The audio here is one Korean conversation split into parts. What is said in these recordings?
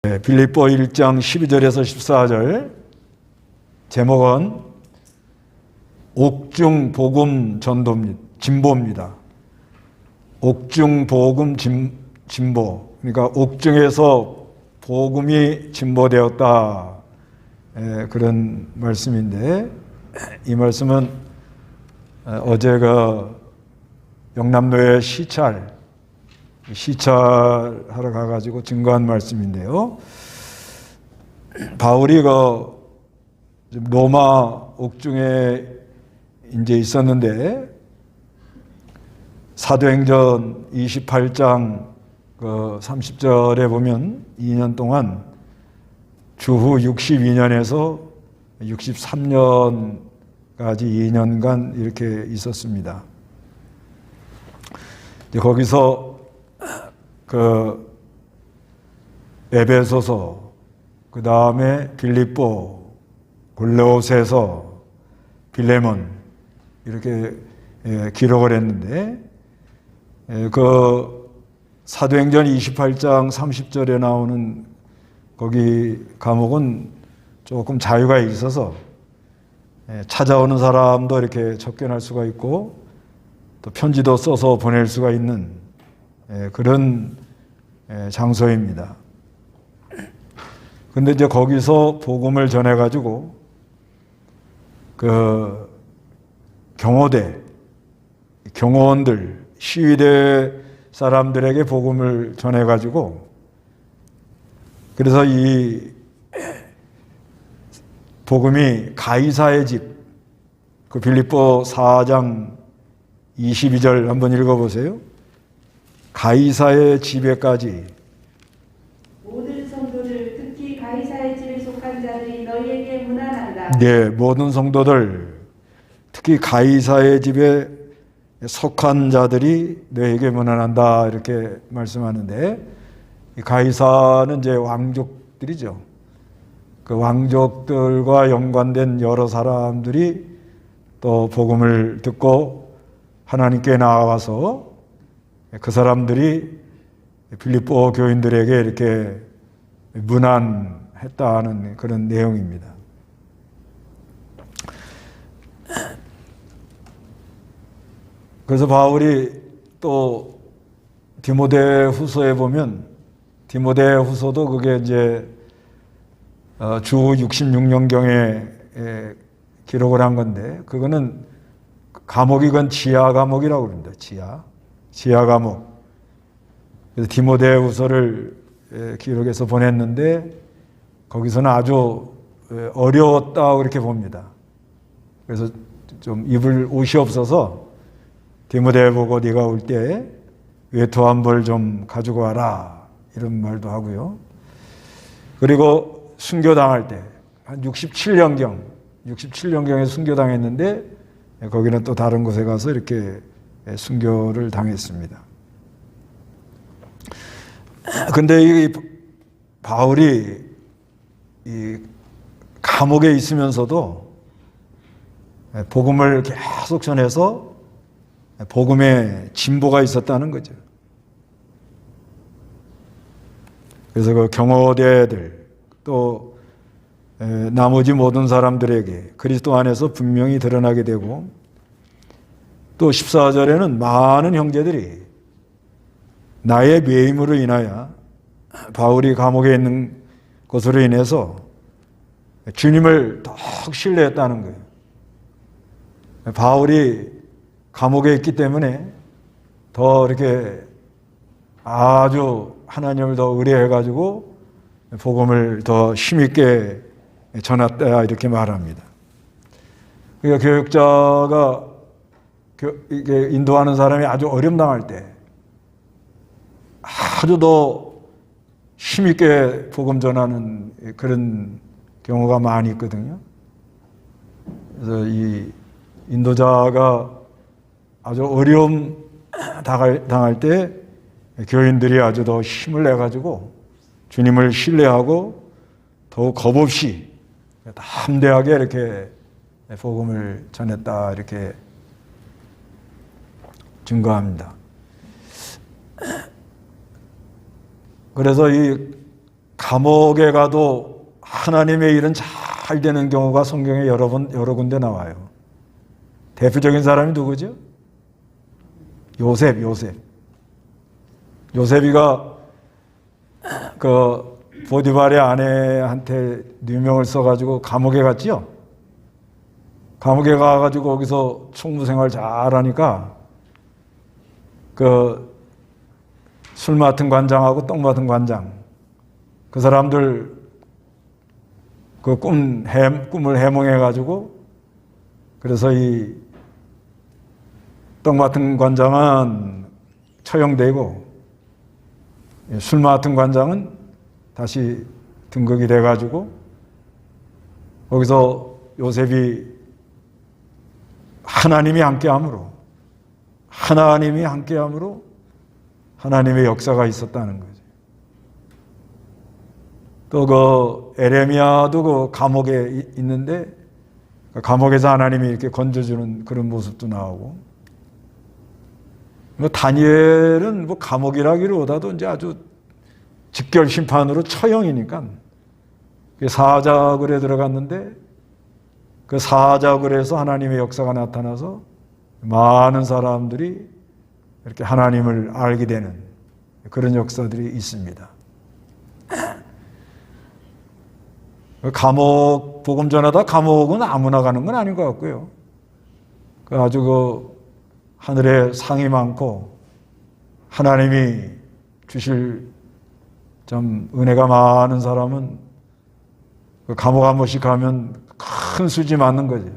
빌립보 1장 12절에서 14절 제목은 옥중 복음 진보입니다. 옥중 복음 진보. 그러니까 옥중에서 복음이 진보되었다. 그런 말씀인데 이 말씀은 어제가 영남로에 시찰하러 가가지고 증거한 말씀인데요. 바울이 로마 옥중에 이제 있었는데 사도행전 28장 30절에 보면 2년 동안 주후 62년에서 63년까지 2년간 이렇게 있었습니다. 거기서 에베소서, 그 다음에 빌립보, 골로새서, 빌레몬 이렇게 기록을 했는데 사도행전 28장 30절에 나오는 거기 과목은 조금 자유가 있어서 찾아오는 사람도 이렇게 접견할 수가 있고 또 편지도 써서 보낼 수가 있는 그런 장소입니다. 근데 이제 거기서 복음을 전해가지고 경호원들, 시위대 사람들에게 복음을 전해가지고 그래서 이 복음이 가이사의 집, 빌립보 4장 22절 한번 읽어보세요. 가이사의 집에까지 모든 성도들 특히 가이사의 집에 속한 자들이 너희에게 문안한다. 네, 모든 성도들 특히 가이사의 집에 속한 자들이 너에게 문안한다 이렇게 말씀하는데 가이사는 이제 왕족들이죠. 그 왕족들과 연관된 여러 사람들이 또 복음을 듣고 하나님께 나아와서 그 사람들이 빌립보 교인들에게 이렇게 문안했다는 그런 내용입니다. 그래서 바울이 또 디모데후서에 보면 디모데후서도 그게 이제 주 66년경에 기록을 한 건데 그거는 과목이 그건 지하 과목이라고 그럽니다. 지하 과목. 그래서 디모데후서를 기록해서 보냈는데 거기서는 아주 어려웠다고 그렇게 봅니다. 그래서 좀 입을 옷이 없어서 디모데 보고 네가 올 때 외투 한 벌 좀 가지고 와라 이런 말도 하고요. 그리고 순교당할 때 한 67년경에 순교당했는데 거기는 또 다른 곳에 가서 이렇게 순교를 당했습니다. 근데 이 바울이 이 감옥에 있으면서도 복음을 계속 전해서 복음의 진보가 있었다는 거죠. 그래서 그 경호대들 또 나머지 모든 사람들에게 그리스도 안에서 분명히 드러나게 되고 또 14절에는 많은 형제들이 나의 매임으로 인하여 바울이 감옥에 있는 것으로 인해서 주님을 더욱 신뢰했다는 거예요. 바울이 감옥에 있기 때문에 더 이렇게 아주 하나님을 더 의뢰해가지고 복음을 더 힘있게 전했다 이렇게 말합니다. 그러니까 교육자가 이게 인도하는 사람이 아주 어려움당할 때 아주 더 힘있게 복음 전하는 그런 경우가 많이 있거든요. 그래서 이 인도자가 아주 어려움 당할 때 교인들이 아주 더 힘을 내가지고 주님을 신뢰하고 더욱 겁없이 담대하게 이렇게 복음을 전했다 이렇게 증거합니다. 그래서 이 감옥에 가도 하나님의 일은 잘 되는 경우가 성경에 여러 군데 나와요. 대표적인 사람이 누구죠? 요셉이가 그 보디발의 아내한테 누명을 써가지고 감옥에 갔지요. 감옥에 가가지고 거기서 총무생활 잘하니까 그 술 맡은 관장하고 떡 맡은 관장 그 사람들 그 꿈을 해몽해가지고 그래서 이 떡 맡은 관장은 처형되고 술 맡은 관장은 다시 등극이 돼가지고 거기서 요셉이 하나님이 함께함으로 하나님의 역사가 있었다는 거죠. 또 그 에레미야도 그 감옥에 있는데 감옥에서 하나님이 이렇게 건져주는 그런 모습도 나오고 뭐 다니엘은 뭐 감옥이라기보다도 이제 아주 직결 심판으로 처형이니까 사자굴에 들어갔는데 그 사자굴에서 하나님의 역사가 나타나서 많은 사람들이 이렇게 하나님을 알게 되는 그런 역사들이 있습니다. 감옥 복음 전하다 감옥은 아무나 가는 건 아닌 것 같고요. 아주 그 하늘에 상이 많고 하나님이 주실 좀 은혜가 많은 사람은 그 감옥 한 번씩 가면 큰 수지 맞는 거죠.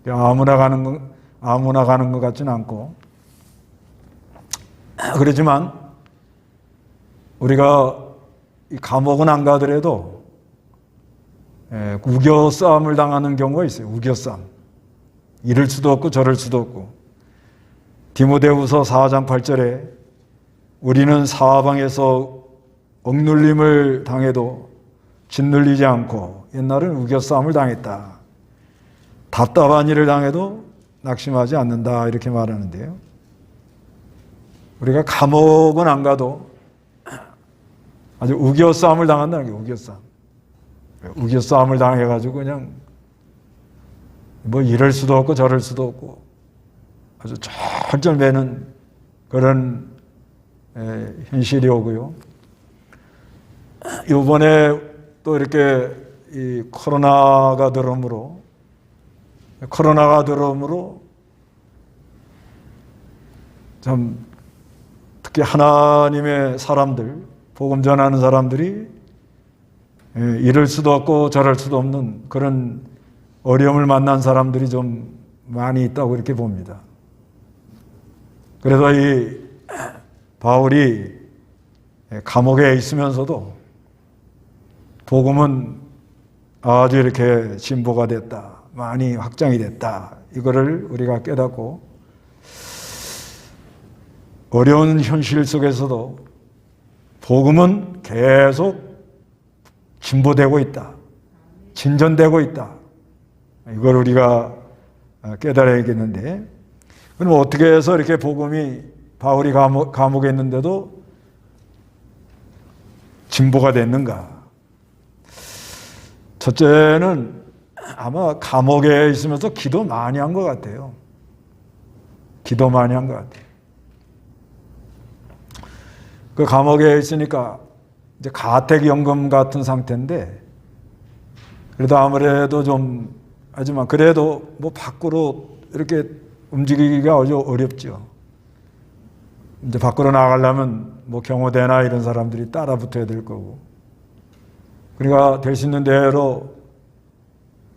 아무나 가는 것 같지는 않고 그렇지만 우리가 이 감옥은 안 가더라도 우겨 싸움을 당하는 경우가 있어요. 우겨 싸움. 이럴 수도 없고 저럴 수도 없고. 디모데후서 4장 8절에 우리는 사방에서 억눌림을 당해도 짓눌리지 않고 옛날은 우겨 싸움을 당했다. 답답한 일을 당해도 낙심하지 않는다. 이렇게 말하는데요. 우리가 감옥은 안 가도 아주 우겨 싸움을 당한다는 게 우겨 싸움. 우겨 싸움을 당해가지고 그냥 뭐 이럴 수도 없고 저럴 수도 없고 아주 절절 매는 그런 현실이 오고요. 이번에 또 이렇게 이 코로나가 들어오므로 참 특히 하나님의 사람들, 복음 전하는 사람들이 이럴 수도 없고 저럴 수도 없는 그런 어려움을 만난 사람들이 좀 많이 있다고 이렇게 봅니다. 그래서 이 바울이 감옥에 있으면서도 복음은 아주 이렇게 진보가 됐다. 많이 확장이 됐다. 이거를 우리가 깨닫고 어려운 현실 속에서도 복음은 계속 진보되고 있다. 진전되고 있다. 이걸 우리가 깨달아야겠는데 그럼 어떻게 해서 이렇게 복음이 바울이 감옥에 있는데도 진보가 됐는가? 첫째는 아마 감옥에 있으면서 기도 많이 한 것 같아요. 기도 많이 한 것 같아요. 그 감옥에 있으니까 이제 가택연금 같은 상태인데 그래도 아무래도 좀 하지만 그래도 뭐 밖으로 이렇게 움직이기가 아주 어렵죠. 이제 밖으로 나가려면 뭐 경호대나 이런 사람들이 따라 붙어야 될 거고. 그러니까 될 수 있는 대로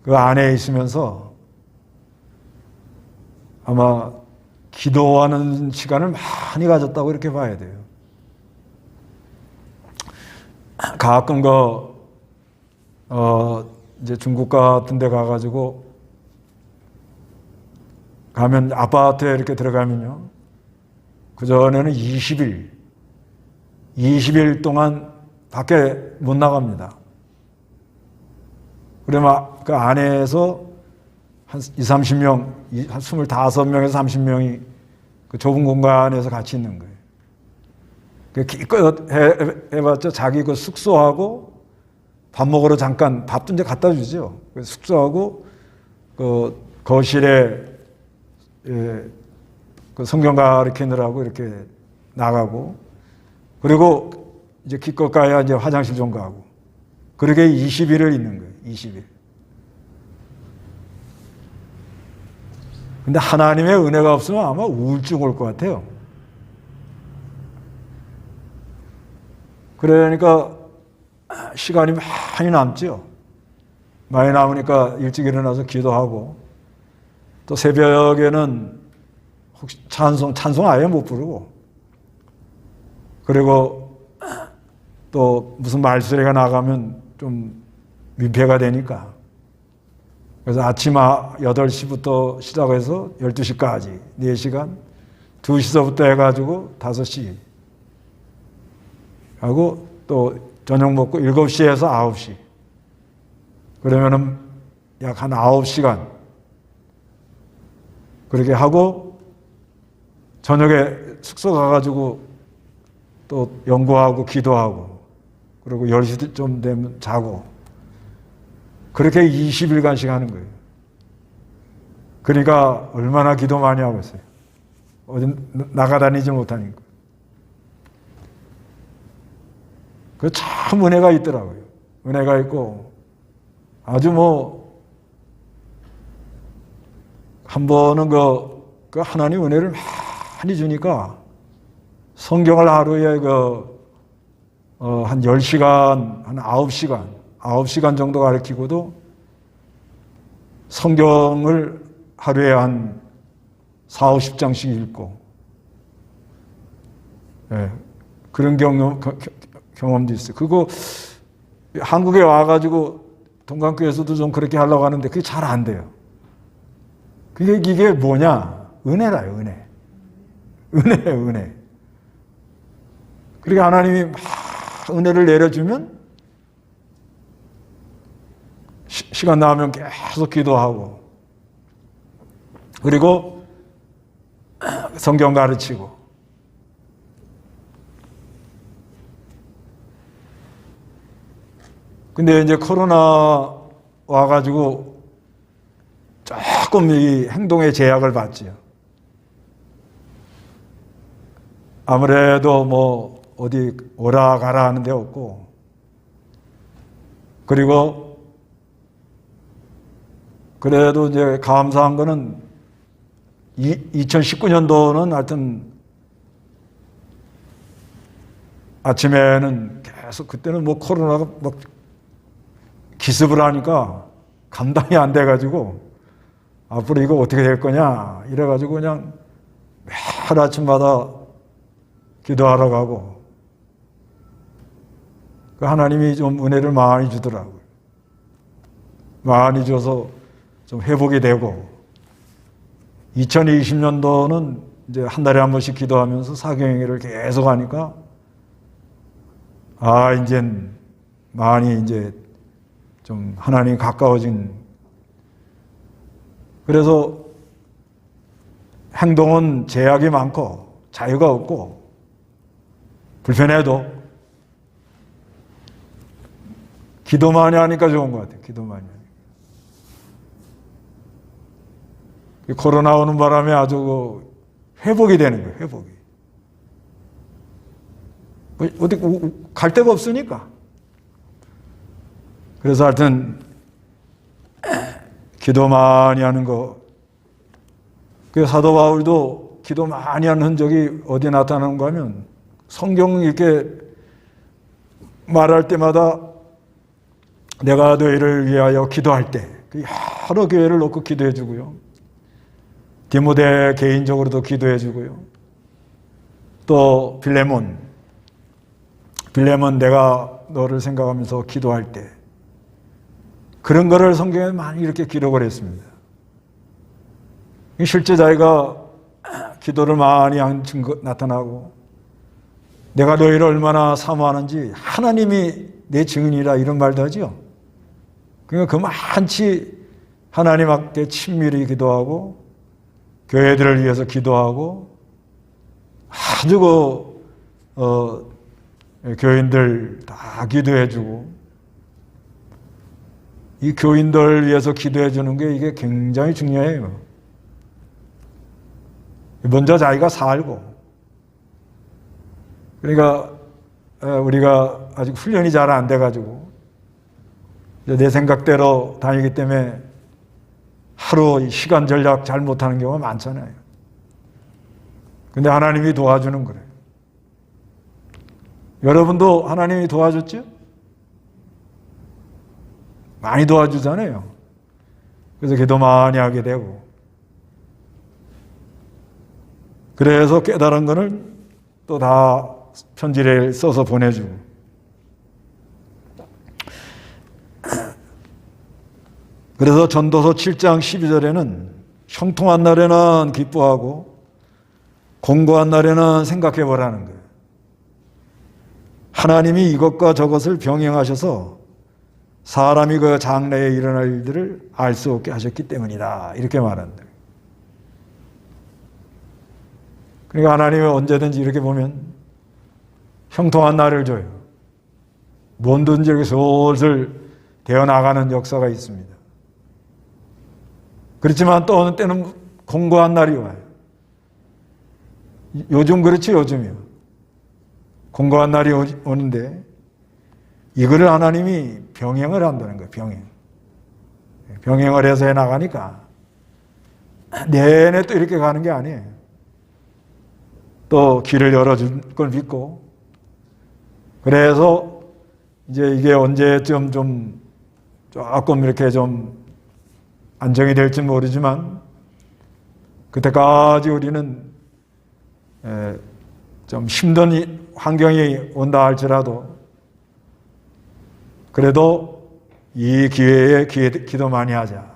그 안에 있으면서 아마 기도하는 시간을 많이 가졌다고 이렇게 봐야 돼요. 가끔 이제 중국 같은 데 가가지고 가면 아파트에 이렇게 들어가면요. 그전에는 20일 동안 밖에 못 나갑니다. 그러면 그 안에서 한 30명, 한 25명에서 30명이 그 좁은 공간에서 같이 있는 거예요. 기껏 해봤자 자기 그 숙소하고 밥 먹으러 잠깐 밥도 이제 갖다 주죠. 숙소하고 그 거실에 그 성경 가르치느라고 이렇게 나가고, 그리고 이제 기껏 가야 이제 화장실 좀 가고, 그렇게 20일을 있는 거예요. 20일. 근데 하나님의 은혜가 없으면 아마 우울증 올 것 같아요. 그러니까 시간이 많이 남죠. 많이 남으니까 일찍 일어나서 기도하고, 또 새벽에는 혹시 찬송 아예 못 부르고, 그리고 또 무슨 말소리가 나가면 좀 민폐가 되니까, 그래서 아침 8시부터 시작해서 12시까지 4시간, 2시서부터 해가지고 5시 하고, 또 저녁 먹고 7시에서 9시. 그러면은 약 한 9시간. 그렇게 하고, 저녁에 숙소 가가지고 또 연구하고 기도하고, 그리고 10시 좀 되면 자고, 그렇게 20일간씩 하는 거예요. 그러니까 얼마나 기도 많이 하고 있어요. 어디 나가다니지 못하니까. 그 참 은혜가 있더라고요. 은혜가 있고, 아주 한 번은 그 하나님 은혜를 많이 주니까 성경을 하루에 한 10시간, 한 9시간 정도 가르치고도 성경을 하루에 한 40-50장씩 읽고, 그런 경험도 있어요. 그거 한국에 와가지고 동강교에서도 좀 그렇게 하려고 하는데 그게 잘 안 돼요. 이게 뭐냐? 은혜라요, 은혜. 은혜. 그러니까 하나님이 막 은혜를 내려주면 시간 나면 계속 기도하고, 그리고 성경 가르치고. 근데 이제 코로나 와가지고 조금 이 행동에 제약을 받지요. 아무래도 어디 오라 가라 하는 데 없고, 그리고 그래도 이제 감사한 거는 2019년도는 하여튼 아침에는 계속, 그때는 코로나가 막 기습을 하니까 감당이 안 돼가지고 앞으로 이거 어떻게 될 거냐 이래가지고 그냥 매일 아침마다 기도하러 가고, 그 하나님이 좀 은혜를 많이 주더라고요. 많이 줘서 좀 회복이 되고, 2020년도는 이제 한 달에 한 번씩 기도하면서 사경행위를 계속 하니까 이젠 많이 이제 좀 하나님이 가까워진. 그래서 행동은 제약이 많고 자유가 없고 불편해도 기도 많이 하니까 좋은 것 같아요. 기도 많이 하니까. 코로나 오는 바람에 아주 회복이 되는 거예요. 회복이. 어디 갈 데가 없으니까. 그래서 하여튼 기도 많이 하는 거. 그 사도 바울도 기도 많이 하는 흔적이 어디에 나타나는가 하면 성경 이렇게 말할 때마다 내가 너희를 위하여 기도할 때 여러 교회를 놓고 기도해 주고요. 디모데 개인적으로도 기도해 주고요. 또 빌레몬 내가 너를 생각하면서 기도할 때, 그런 거를 성경에 많이 이렇게 기록을 했습니다. 실제 자기가 기도를 많이 한 증거 나타나고, 내가 너희를 얼마나 사모하는지 하나님이 내 증인이라 이런 말도 하죠. 그러니까 그만치 하나님 앞에 친밀히 기도하고 교회들을 위해서 기도하고 아주 교인들 다 기도해주고, 이 교인들 위해서 기도해주는 게 이게 굉장히 중요해요. 먼저 자기가 살고, 그러니까 우리가 아직 훈련이 잘 안 돼가지고 내 생각대로 다니기 때문에 하루 시간 전략 잘 못하는 경우가 많잖아요. 근데 하나님이 도와주는 거래요. 여러분도 하나님이 도와줬죠? 많이 도와주잖아요. 그래서 기도 많이 하게 되고, 그래서 깨달은 거는 또 다 편지를 써서 보내주고. 그래서 전도서 7장 12절에는 형통한 날에는 기뻐하고 공고한 날에는 생각해 보라는 거예요. 하나님이 이것과 저것을 병행하셔서 사람이 그 장래에 일어날 일들을 알 수 없게 하셨기 때문이다. 이렇게 말한다. 그러니까 하나님은 언제든지 이렇게 보면 형통한 날을 줘요. 뭐든지 이렇게 솔솔 되어나가는 역사가 있습니다. 그렇지만 또 어느 때는 공고한 날이 와요. 요즘 그렇지, 요즘이요. 공고한 날이 오는데 이거를 하나님이 병행을 한다는 거예요. 병행을 해서 해나가니까 내내 또 이렇게 가는 게 아니에요. 또 길을 열어줄 걸 믿고, 그래서 이제 이게 언제쯤 좀 조금 이렇게 좀 안정이 될지 모르지만 그때까지 우리는 좀 힘든 환경이 온다 할지라도 그래도 이 기회에 기도 많이 하자.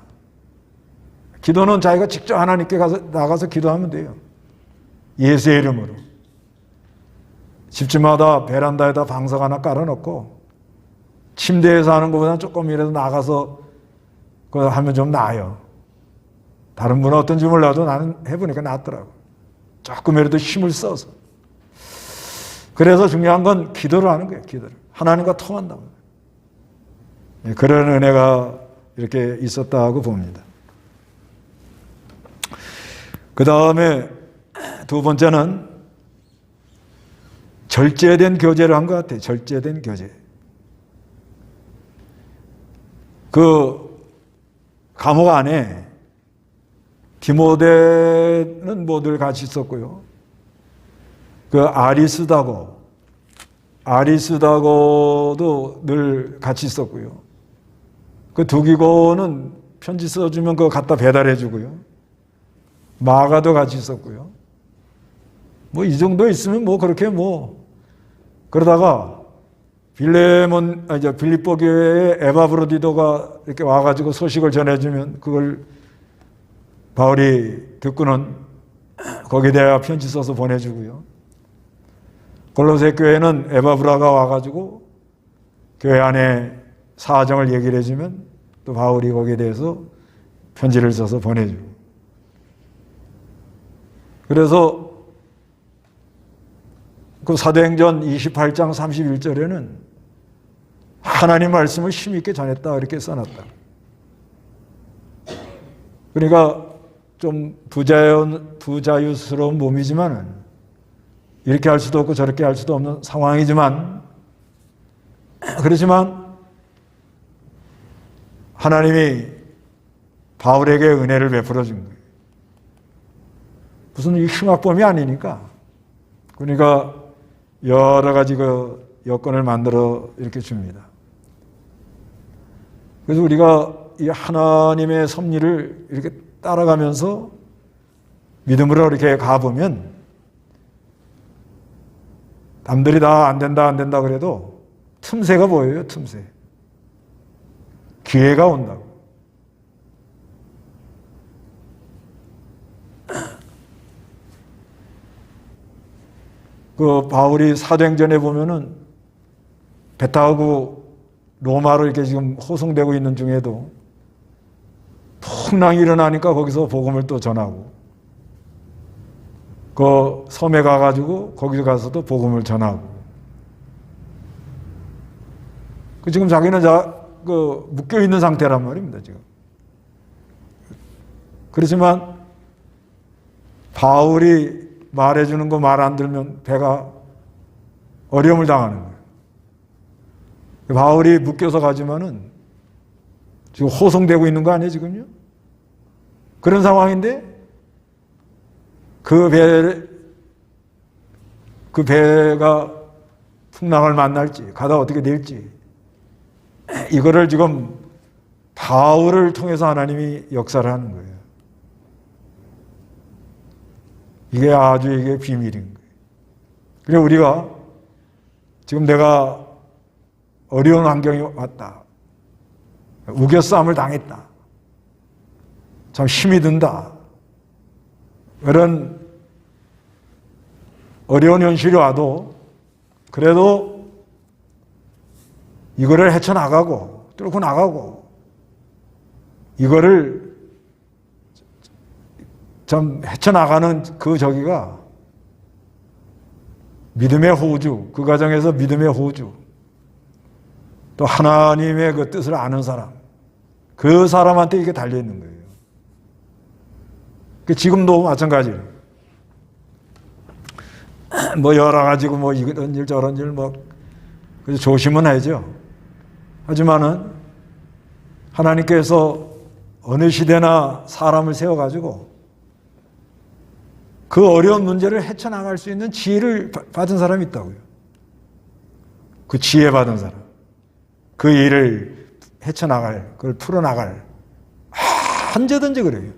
기도는 자기가 직접 하나님께 나가서 기도하면 돼요. 예수의 이름으로. 집집마다 베란다에다 방석 하나 깔아놓고 침대에서 하는 것보다 조금이라도 나가서 그거 하면 좀 나아요. 다른 분은 어떤지 몰라도 나는 해보니까 낫더라고. 조금이라도 힘을 써서. 그래서 중요한 건 기도를 하는 거예요. 기도를. 하나님과 통한다고. 그런 은혜가 이렇게 있었다고 봅니다. 그 다음에 두 번째는 절제된 교제를 한 것 같아요. 절제된 교제. 그 감옥 안에 디모데는 뭐 늘 같이 있었고요. 그 아리스다고도 늘 같이 있었고요. 그 두기고는 편지 써주면 그거 갖다 배달해 주고요. 마가도 같이 있었고요. 뭐 이 정도 있으면 뭐 그렇게 뭐 그러다가 빌립보 교회에 에바브로디도가 이렇게 와가지고 소식을 전해주면 그걸 바울이 듣고는 거기에 대하여 편지 써서 보내주고요. 골로새 교회는 에바브라가 와가지고 교회 안에 사정을 얘기를 해주면 또 바울이 거기에 대해서 편지를 써서 보내주고. 그래서 그 사도행전 28장 31절에는 하나님 말씀을 힘있게 전했다 이렇게 써놨다. 그러니까 좀 부자유스러운 몸이지만은 이렇게 할 수도 없고 저렇게 할 수도 없는 상황이지만 그렇지만 하나님이 바울에게 은혜를 베풀어 준 거예요. 무슨 흉악범이 아니니까. 그러니까 여러 가지 그 여건을 만들어 이렇게 줍니다. 그래서 우리가 이 하나님의 섭리를 이렇게 따라가면서 믿음으로 이렇게 가보면 남들이 다 안 된다 그래도 틈새가 보여요. 틈새. 기회가 온다고. 그 바울이 사도행전에 보면은 배 타고 로마로 이렇게 지금 호송되고 있는 중에도 풍랑이 일어나니까 거기서 복음을 또 전하고 그 섬에 가가지고 거기서 가서도 복음을 전하고 지금 자기는 묶여 있는 상태란 말입니다, 지금. 그렇지만 바울이 말해주는 거 말 안 들으면 배가 어려움을 당하는 거예요. 바울이 묶여서 가지만은 지금 호송되고 있는 거 아니에요, 지금요? 그런 상황인데 그 배가 풍랑을 만날지, 가다 어떻게 될지, 이거를 지금 바울을 통해서 하나님이 역사를 하는 거예요. 이게 비밀인 거예요. 그래서 우리가 지금 내가 어려운 환경이 왔다. 우겨싸움을 당했다. 참 힘이 든다. 이런 어려운 현실이 와도 그래도 이거를 헤쳐나가고 뚫고 나가고 이거를 좀 헤쳐나가는 그 저기가 믿음의 호주, 그 과정에서 믿음의 호주, 또 하나님의 그 뜻을 아는 사람, 그 사람한테 이게 달려있는 거예요. 지금도 마찬가지예요. 여러 가지고 이런 일 저런 일 그래서 조심은 해야죠. 하지만은 하나님께서 어느 시대나 사람을 세워가지고 그 어려운 문제를 헤쳐나갈 수 있는 지혜를 받은 사람이 있다고요. 그 지혜 받은 사람. 그 일을 헤쳐나갈, 그걸 풀어나갈. 언제든지 그래요.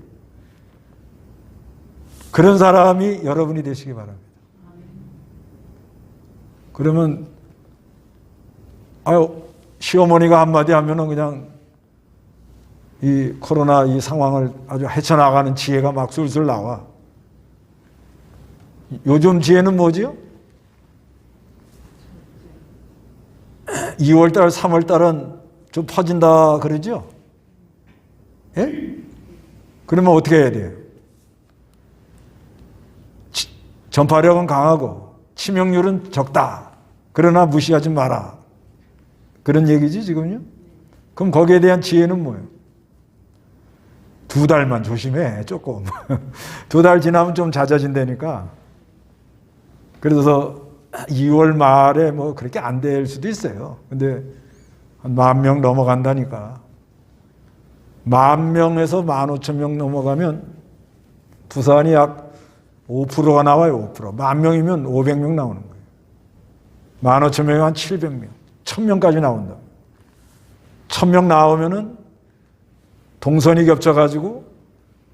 그런 사람이 여러분이 되시기 바랍니다. 그러면, 시어머니가 한마디 하면은 그냥 이 코로나 이 상황을 아주 헤쳐나가는 지혜가 막 술술 나와. 요즘 지혜는 뭐지요? 2월달, 3월달은 좀 퍼진다 그러죠? 예? 그러면 어떻게 해야 돼요? 전파력은 강하고 치명률은 적다. 그러나 무시하지 마라. 그런 얘기지 지금요? 그럼 거기에 대한 지혜는 뭐예요? 2달만 조심해, 조금. 2달 지나면 좀 잦아진다니까. 그래서 2월 말에 그렇게 안 될 수도 있어요. 근데 한 10,000명 넘어간다니까. 10,000명에서 15,000명 넘어가면 부산이 약 5%가 나와요, 5%. 10,000명이면 500명 나오는 거예요. 15,000명이면 한 700명. 1,000명까지 나온다. 1,000명 나오면은 동선이 겹쳐가지고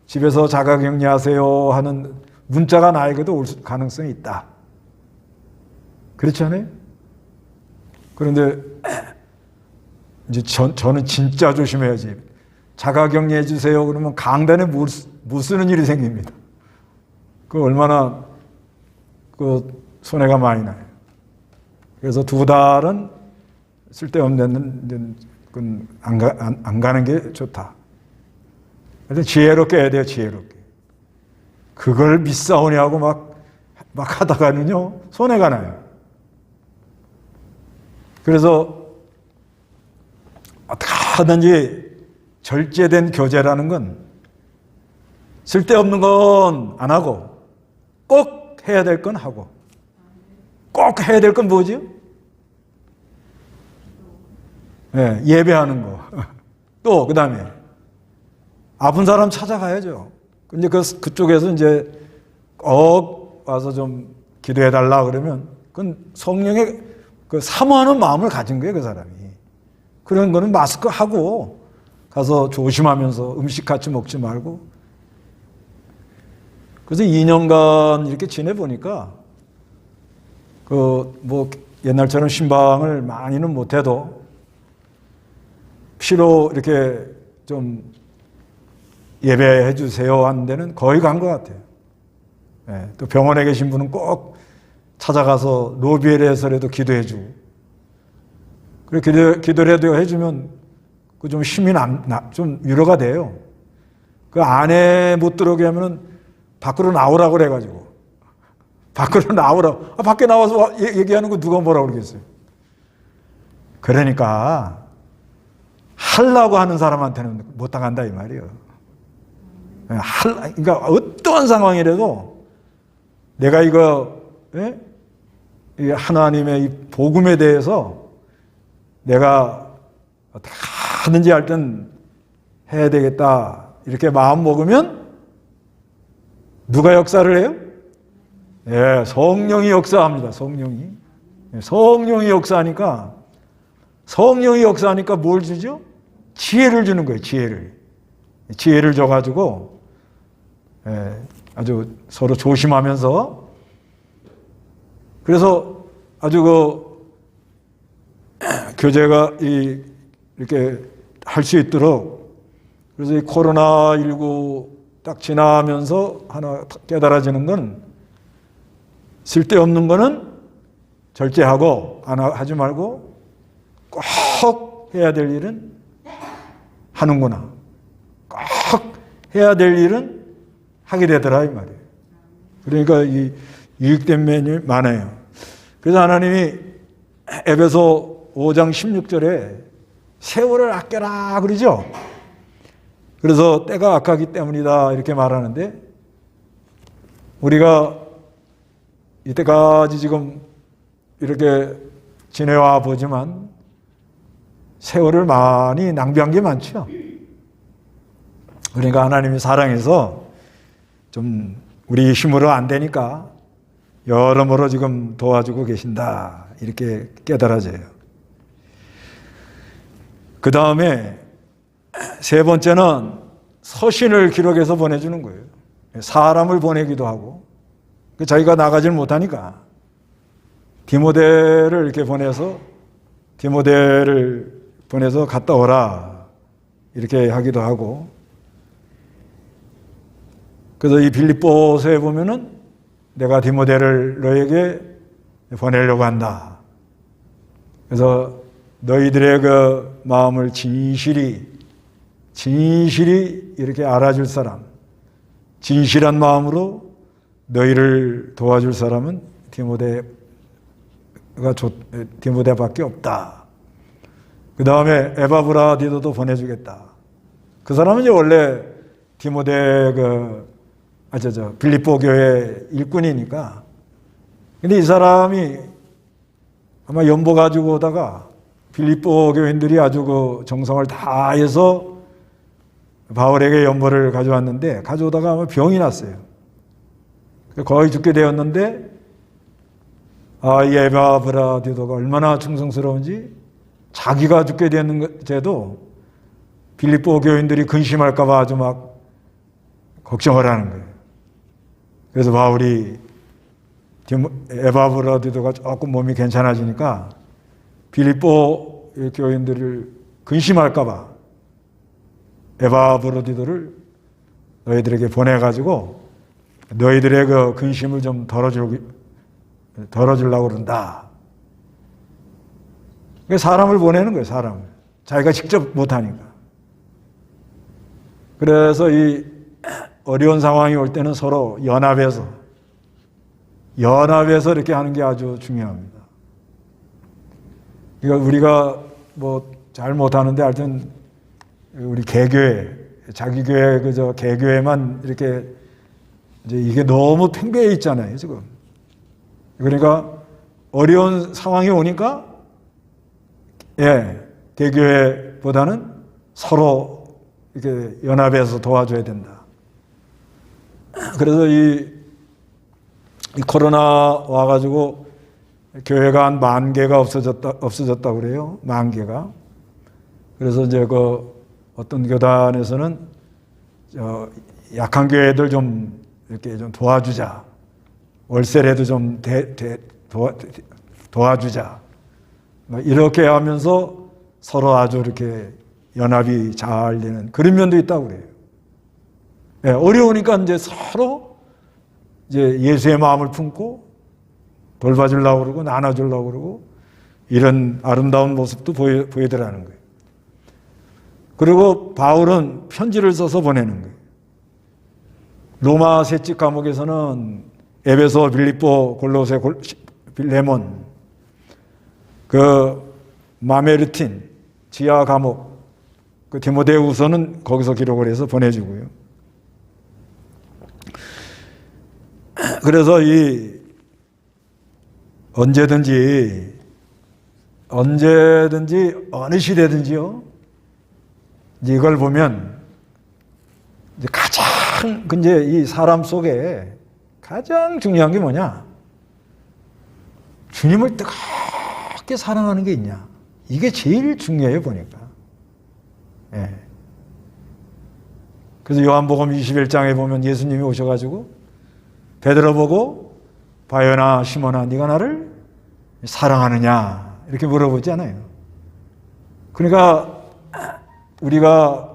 집에서 자가격리하세요 하는 문자가 나에게도 올 가능성이 있다. 그렇지 않아요? 그런데 이제 저는 진짜 조심해야지. 자가격리해 주세요 그러면 강단에 못 쓰는 일이 생깁니다. 그 얼마나 그 손해가 많이 나요. 그래서 2달은 쓸데없는 안 가는 게 좋다. 그래서 지혜롭게 해야 돼요, 지혜롭게. 그걸 믿사오냐고 막 하다가는요, 손해가 나요. 그래서 어떻게 하든지 절제된 교제라는 건 쓸데없는 건 안 하고 꼭 해야 될 건 하고 꼭 해야 될 건 뭐지요? 네, 예배하는 거. 또 그다음에 아픈 사람 찾아가야죠. 근데 그쪽에서 이제 꼭 와서 좀 기도해 달라 그러면 그건 성령의 그 사모하는 마음을 가진 거예요, 그 사람이. 그런 거는 마스크 하고 가서 조심하면서 음식 같이 먹지 말고. 그래서 2년간 이렇게 지내보니까 옛날처럼 신방을 많이는 못해도 피로 이렇게 좀 예배해 주세요 하는 데는 거의 간 것 같아요. 네, 또 병원에 계신 분은 꼭 찾아가서 로비에서라도 기도해 주고. 그래 기도라도 해주면 그 좀 힘이 좀 위로가 돼요. 그 안에 못 들어오게 하면은 밖으로 나오라고 그래가지고. 밖으로 나오라고. 밖에 나와서 얘기하는 거 누가 뭐라고 그러겠어요. 그러니까 하려고 하는 사람한테는 못 당한다 이 말이에요. 그러니까 어떠한 상황이라도 내가 이거 이 하나님의 이 복음에 대해서 내가 어떻게 하든지 할 땐 해야 되겠다 이렇게 마음 먹으면 누가 역사를 해요? 예, 성령이 역사합니다. 성령이 역사하니까 뭘 주죠? 지혜를 주는 거예요. 지혜를 줘가지고 아주 서로 조심하면서 그래서 아주 교제가 이렇게 할 수 있도록 그래서 이 코로나19 딱 지나면서 하나 깨달아지는 건 쓸데없는 거는 절제하고 하지 말고 꼭 해야 될 일은 하는구나. 꼭 해야 될 일은 하게 되더라 이 말이에요. 그러니까 이 유익된 면이 많아요. 그래서 하나님이 에베소 5장 16절에 세월을 아껴라 그러죠. 그래서 때가 악하기 때문이다 이렇게 말하는데 우리가 이때까지 지금 이렇게 지내와 보지만 세월을 많이 낭비한 게 많죠. 그러니까 하나님이 사랑해서 좀 우리 힘으로 안 되니까 여러모로 지금 도와주고 계신다 이렇게 깨달아져요. 그 다음에 세 번째는 서신을 기록해서 보내주는 거예요. 사람을 보내기도 하고 자기가 나가질 못하니까 디모데를 이렇게 보내서 갔다 오라 이렇게 하기도 하고 그래서 이 빌립보서에 보면은 내가 디모데를 너에게 보내려고 한다. 그래서 너희들의 그 마음을 진실히 이렇게 알아줄 사람, 진실한 마음으로 너희를 도와줄 사람은 디모데밖에 없다. 그 다음에 에바브라디도도 보내주겠다. 그 사람은 이제 원래 디모데 빌립보 교회 일꾼이니까. 근데 이 사람이 아마 연보 가지고 오다가 빌립보 교인들이 아주 정성을 다해서 바울에게 연보를 가져왔는데 가져오다가 아마 병이 났어요. 거의 죽게 되었는데 이 에바브라디도가 얼마나 충성스러운지 자기가 죽게 되었는데도 빌립보 교인들이 근심할까 봐 아주 막 걱정을 하는 거예요. 그래서 바울이 에바브라디도가 조금 몸이 괜찮아지니까 빌립보 교인들을 근심할까 봐 에바브라디도를 너희들에게 보내가지고 너희들의 그 근심을 좀 덜어주려고 그런다. 사람을 보내는 거예요, 사람을. 자기가 직접 못하니까. 그래서 이 어려운 상황이 올 때는 서로 연합해서 이렇게 하는 게 아주 중요합니다. 그러니까 우리가 잘 못하는데 하여튼 우리 개교회, 자기 교회 개교회만 이렇게 이제 이게 너무 팽배해 있잖아요, 지금. 그러니까 어려운 상황이 오니까 개교회보다는 서로 이렇게 연합해서 도와줘야 된다. 그래서 이 코로나 와가지고 교회가 한 10,000개가 없어졌다 그래요. 10,000개가. 그래서 이제 어떤 교단에서는 약한 교회들 좀 이렇게 좀 도와주자. 월세라도 좀 도와주자. 이렇게 하면서 서로 아주 이렇게 연합이 잘 되는 그런 면도 있다고 그래요. 어려우니까 이제 서로 이제 예수의 마음을 품고 돌봐주려고 그러고 나눠주려고 그러고 이런 아름다운 모습도 보이더라는 거예요. 그리고 바울은 편지를 써서 보내는 거예요. 로마 셋집 감옥에서는 에베소, 빌립보, 골로새, 빌레몬 마메르틴 지하 감옥, 그 디모데후서는 거기서 기록을 해서 보내주고요. 그래서 이 언제든지 어느 시대든지요, 이걸 보면 이제 가장 이제 이 사람 속에 가장 중요한 게 뭐냐? 주님을 뜨겁게 사랑하는 게 있냐? 이게 제일 중요해요, 보니까. 예. 그래서 요한복음 21장에 보면 예수님이 오셔가지고 베드로 보고 바요나 시몬아, 네가 나를 사랑하느냐? 이렇게 물어보잖아요. 그러니까 우리가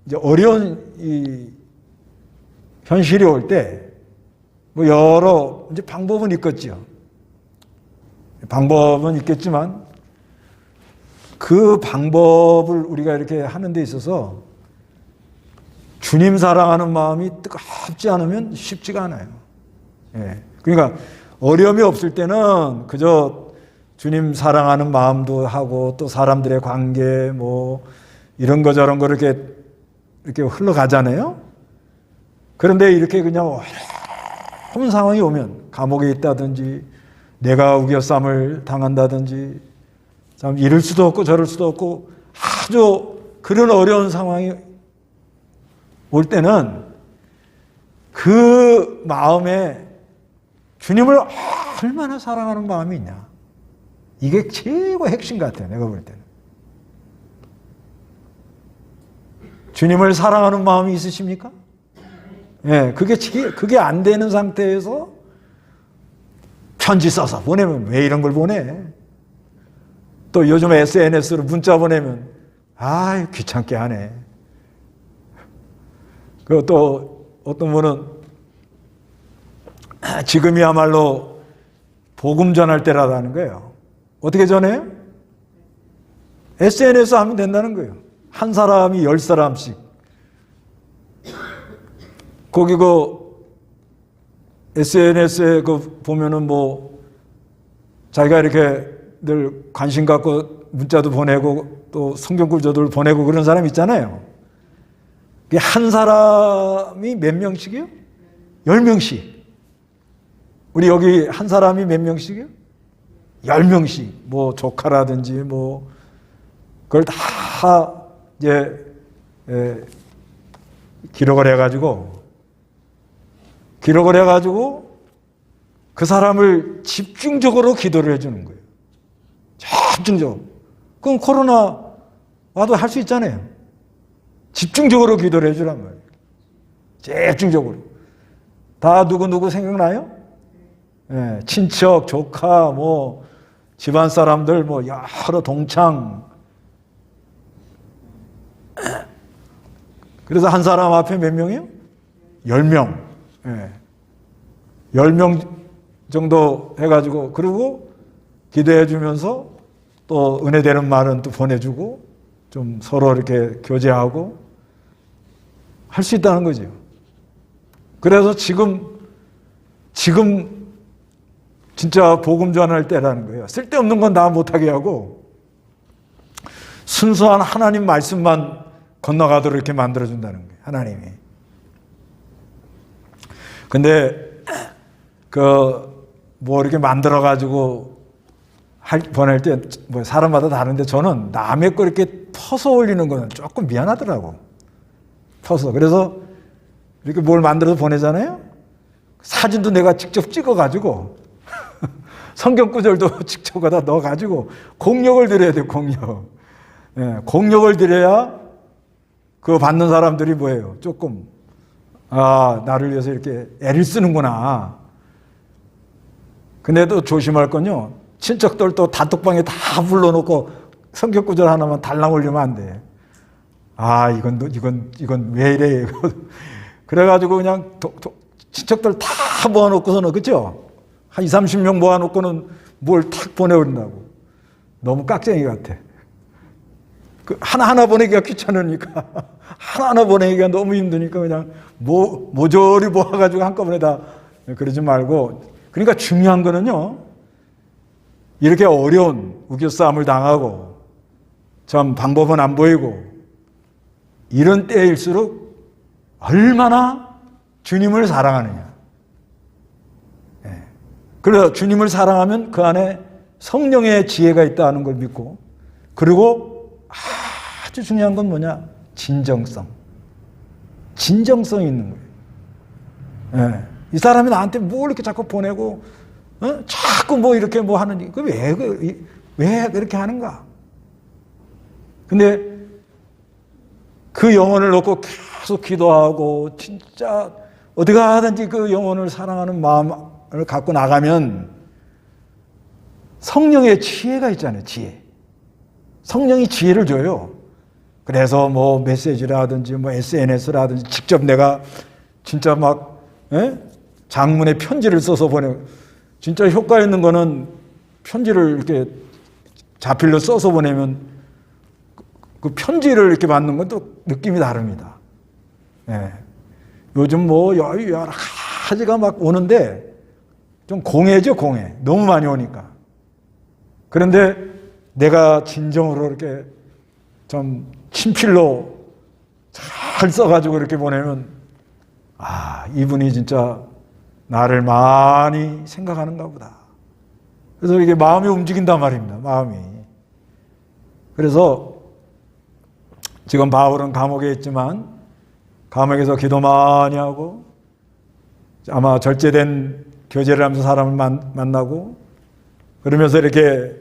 이제 어려운 이 현실이 올 때 뭐 여러 이제 방법은 있겠죠. 방법은 있겠지만 그 방법을 우리가 이렇게 하는 데 있어서 주님 사랑하는 마음이 뜨겁지 않으면 쉽지가 않아요. 예. 그러니까 어려움이 없을 때는 그저 주님 사랑하는 마음도 하고 또 사람들의 관계 뭐 이런 거 저런 거 이렇게 흘러가잖아요. 그런데 이렇게 그냥 어려운 상황이 오면 감옥에 있다든지 내가 우겨쌈을 당한다든지 참 이럴 수도 없고 저럴 수도 없고 아주 그런 어려운 상황이 올 때는 그 마음에 주님을 얼마나 사랑하는 마음이 있냐. 이게 최고 핵심 같아요. 내가 볼 때는. 주님을 사랑하는 마음이 있으십니까? 예, 그게 안 되는 상태에서 편지 써서 보내면 왜 이런 걸 보내? 또 요즘 SNS로 문자 보내면 귀찮게 하네. 그리고 또 어떤 분은 지금이야말로 복음 전할 때라는 거예요. 어떻게 전해요? SNS 하면 된다는 거예요. 한 사람이 10사람씩. 거기 SNS에 보면은 뭐 자기가 이렇게 늘 관심 갖고 문자도 보내고 또 성경 구절도 보내고 그런 사람 있잖아요. 한 사람이 몇 명씩이요? 10명씩. 우리 여기 한 사람이 몇 명씩이요? 10명씩. 뭐 조카라든지 뭐 그걸 다 이제 기록을 해가지고 그 사람을 집중적으로 기도를 해주는 거예요. 집중적으로. 그럼 코로나 와도 할 수 있잖아요. 집중적으로 기도를 해주란 말이에요. 집중적으로. 다 누구 생각나요? 예, 친척, 조카, 뭐 집안 사람들, 뭐 여러 동창. 그래서 한 사람 앞에 몇 명이요? 10명. 예. 10명 정도 해가지고, 그리고 기도해 주면서 또 은혜 되는 말은 또 보내주고, 좀 서로 이렇게 교제하고 할 수 있다는 거죠. 그래서 지금 진짜 복음 전할 때라는 거예요. 쓸데없는 건 다 못하게 하고 순수한 하나님 말씀만 건너가도록 이렇게 만들어준다는 거예요. 하나님이. 근데 뭐 이렇게 만들어가지고 보낼 때 뭐 사람마다 다른데 저는 남의 거 이렇게 퍼서 올리는 거는 조금 미안하더라고. 퍼서. 그래서 이렇게 뭘 만들어서 보내잖아요. 사진도 내가 직접 찍어가지고 성경 구절도 직접 갖다 넣어가지고 공력을 드려야 돼요. 공력. 예, 공력을 드려야 그거 받는 사람들이 뭐예요? 조금 나를 위해서 이렇게 애를 쓰는구나. 근데 또 조심할 건요. 친척들 또 단톡방에 다 불러놓고 성경 구절 하나만 달랑 올리면 안 돼. 이건 왜 이래? 그래가지고 그냥 친척들 다 모아놓고서는, 그죠? 한 20, 30명 모아놓고는 뭘 탁 보내버린다고. 너무 깍쟁이 같아. 하나하나 보내기가 귀찮으니까. 하나하나 보내기가 너무 힘드니까 그냥 모조리 모아가지고 한꺼번에 다 그러지 말고. 그러니까 중요한 거는요. 이렇게 어려운 우겨싸움을 당하고 참 방법은 안 보이고 이런 때일수록 얼마나 주님을 사랑하느냐. 그래서 주님을 사랑하면 그 안에 성령의 지혜가 있다는 걸 믿고, 그리고 아주 중요한 건 뭐냐? 진정성이 있는 거예요. 이 사람이 나한테 뭘 이렇게 자꾸 보내고, 자꾸 뭐 이렇게 뭐 하는지, 왜 그렇게 하는가? 근데 그 영혼을 놓고 계속 기도하고, 진짜 어디 가든지 그 영혼을 사랑하는 마음을 갖고 나가면 성령의 지혜가 있잖아요, 지혜. 성령이 지혜를 줘요. 그래서 뭐 메시지라든지 뭐 SNS라든지 직접 내가 진짜 막 장문에 편지를 써서 보내고, 진짜 효과 있는 거는 편지를 이렇게 자필로 써서 보내면 그 편지를 이렇게 받는 건 또 느낌이 다릅니다. 요즘 뭐 여러 가지가 막 오는데 좀 공해죠, 공해. 너무 많이 오니까. 그런데 내가 진정으로 이렇게 좀 친필로 잘 써가지고 이렇게 보내면, 이분이 진짜 나를 많이 생각하는가 보다. 그래서 이게 마음이 움직인단 말입니다, 마음이. 그래서 지금 바울은 감옥에 있지만 감옥에서 기도 많이 하고, 아마 절제된 교제를 하면서 사람을 만나고, 그러면서 이렇게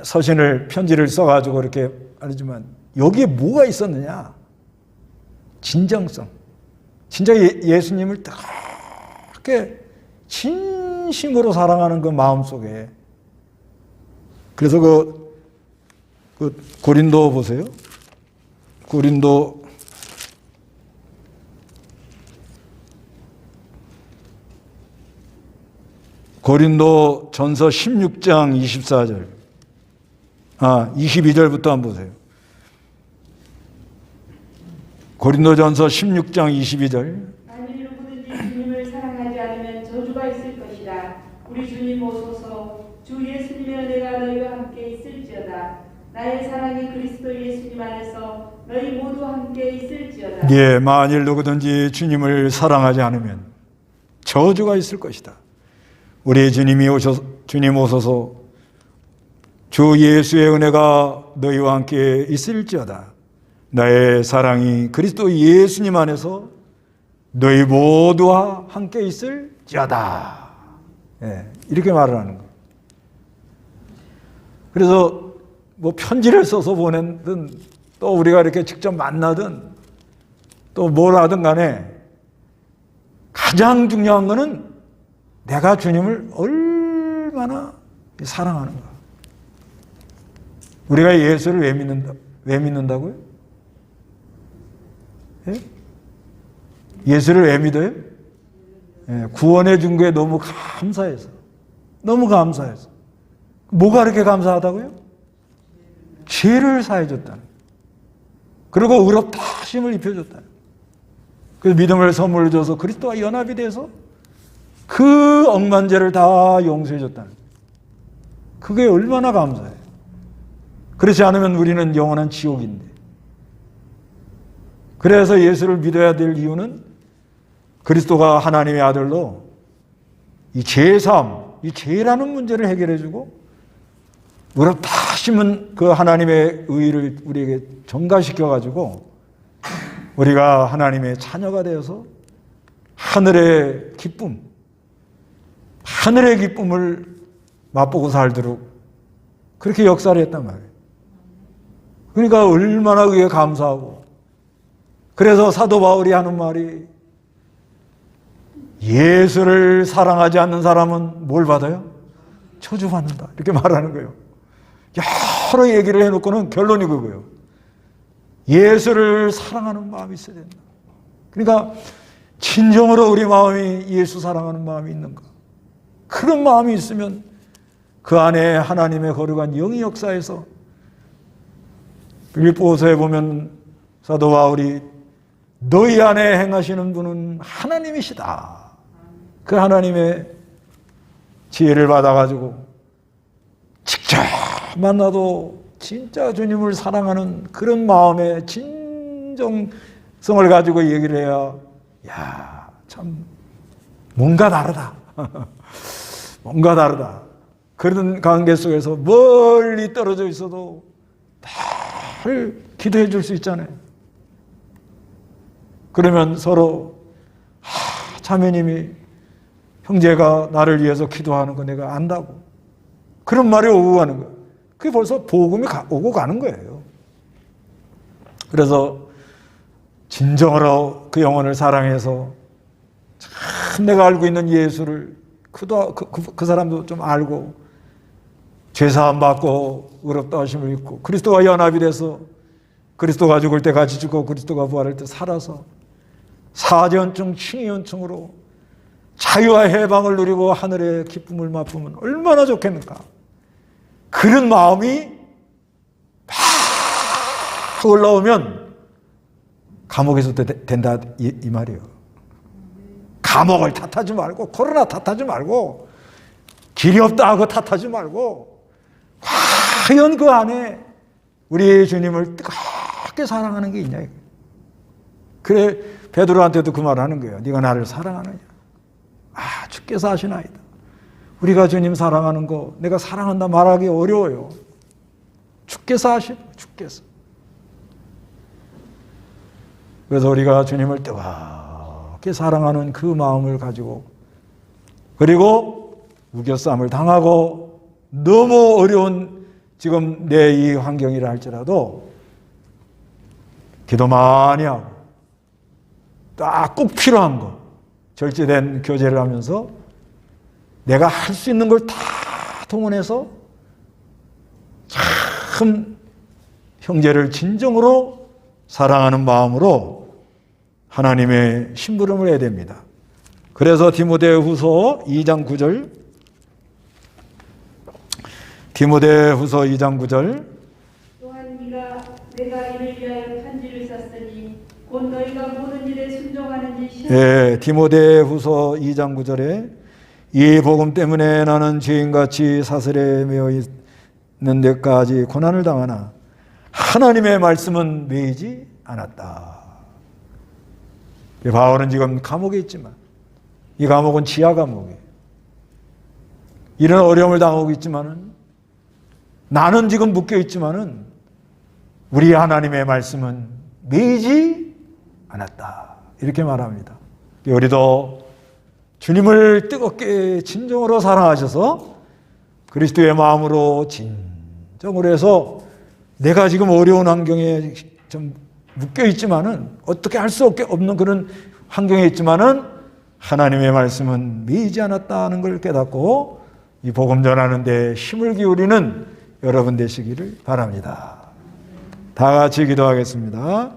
서신을, 편지를 써가지고 이렇게 하지만, 여기에 뭐가 있었느냐? 진정성. 진짜 예수님을 그렇게 진심으로 사랑하는 그 마음 속에. 그래서 그 고린도 보세요. 고린도 전서 16장 24절. 22절부터 한번 보세요. 고린도전서 16장 22절. 만일 누구든지 주님을 사랑하지 않으면 저주가 있을 것이다. 우리 주님 오소서. 주 예수님의 은혜가 너희와 함께 있을지어다. 나의 사랑이 그리스도 예수님 안에서 너희 모두 함께 있을지어다. 예, 만일 누구든지 주님을 사랑하지 않으면 저주가 있을 것이다. 우리 주님 오소서. 주 예수의 은혜가 너희와 함께 있을지어다. 나의 사랑이 그리스도 예수님 안에서 너희 모두와 함께 있을지어다. 이렇게 말을 하는 거예요. 그래서 뭐 편지를 써서 보내든 또 우리가 이렇게 직접 만나든 또 뭘 하든 간에 가장 중요한 거는 내가 주님을 얼마나 사랑하는가. 우리가 예수를 왜 믿는다고요? 예수를 왜 믿어요? 구원해 준 게 너무 감사해서. 너무 감사해서. 뭐가 그렇게 감사하다고요? 죄를 사해 줬다는. 그리고 의롭다심을 입혀줬다는. 그래서 믿음을 선물로 줘서 그리스도와 연합이 돼서 그 억만 죄를 다 용서해 줬다는. 그게 얼마나 감사해요. 그렇지 않으면 우리는 영원한 지옥인데. 그래서 예수를 믿어야 될 이유는 그리스도가 하나님의 아들로 이 죄사함, 이 죄라는 문제를 해결해 주고, 의롭다심은 그 하나님의 의를 우리에게 전가시켜 가지고 우리가 하나님의 자녀가 되어서 하늘의 기쁨을 맛보고 살도록 그렇게 역사를 했단 말이에요. 그러니까 얼마나 그게 감사하고. 그래서 사도 바울이 하는 말이, 예수를 사랑하지 않는 사람은 뭘 받아요? 저주받는다. 이렇게 말하는 거예요. 여러 얘기를 해놓고는 결론이 그거예요. 예수를 사랑하는 마음이 있어야 된다. 그러니까 진정으로 우리 마음이 예수 사랑하는 마음이 있는가. 그런 마음이 있으면 그 안에 하나님의 거룩한 영이 역사해서, 빌립보서에 보면 사도 바울이 너희 안에 행하시는 분은 하나님이시다. 그 하나님의 지혜를 받아가지고 직접 만나도 진짜 주님을 사랑하는 그런 마음의 진정성을 가지고 얘기를 해야, 야, 참 뭔가 다르다. 뭔가 다르다. 그런 관계 속에서 멀리 떨어져 있어도 늘 기도해 줄 수 있잖아요. 그러면 서로 자매님이 형제가 나를 위해서 기도하는 거 내가 안다고. 그런 말이 오고 가는 거예요. 그게 벌써 복음이 오고 가는 거예요. 그래서 진정으로 그 영혼을 사랑해서 참 내가 알고 있는 예수를 그 사람도 좀 알고 죄사함 받고 의롭다 하심을 입고 그리스도와 연합이 돼서 그리스도가 죽을 때 같이 죽고 그리스도가 부활할 때 살아서 사지연충 칭의연충으로 자유와 해방을 누리고 하늘의 기쁨을 맛보면 얼마나 좋겠는가. 그런 마음이 막 올라오면 감옥에서 된다 이 말이에요. 감옥을 탓하지 말고 코로나 탓하지 말고 길이 없다 하고 탓하지 말고 과연 그 안에 우리 주님을 뜨겁게 사랑하는 게 있냐. 그래 베드로한테도 그 말을 하는 거예요. 네가 나를 사랑하느냐. 주께서 아시나이다. 우리가 주님 사랑하는 거 내가 사랑한다 말하기 어려워요. 주께서 아시나. 주께서. 그래서 우리가 주님을 뜨겁게 사랑하는 그 마음을 가지고 그리고 우겨쌈을 당하고 너무 어려운 지금 내 이 환경이라 할지라도 기도 많이 하고 딱 꼭 필요한 거 절제된 교제를 하면서 내가 할 수 있는 걸 다 동원해서 참 형제를 진정으로 사랑하는 마음으로 하나님의 심부름을 해야 됩니다. 그래서 디모데후서 2장 9절 디모데후서 2장 9절 또한 내가 이를 위하여 편지를 썼으니 곧 너희가 모든 일에 순종하는지 디모데후서 2장 9절에 이 복음 때문에 나는 죄인같이 사슬에 매어 있는 데까지 고난을 당하나 하나님의 말씀은 매이지 않았다. 바울은 지금 감옥에 있지만 이 감옥은 지하 감옥이에요. 이런 어려움을 당하고 있지만은 나는 지금 묶여 있지만은 우리 하나님의 말씀은 매이지 않았다. 이렇게 말합니다. 우리도 주님을 뜨겁게 진정으로 사랑하셔서 그리스도의 마음으로 진정으로 해서 내가 지금 어려운 환경에 좀 묶여 있지만은 어떻게 할 수 없는 그런 환경에 있지만은 하나님의 말씀은 매이지 않았다는 걸 깨닫고 이 복음 전하는 데 힘을 기울이는 여러분 되시기를 바랍니다. 다 같이 기도하겠습니다.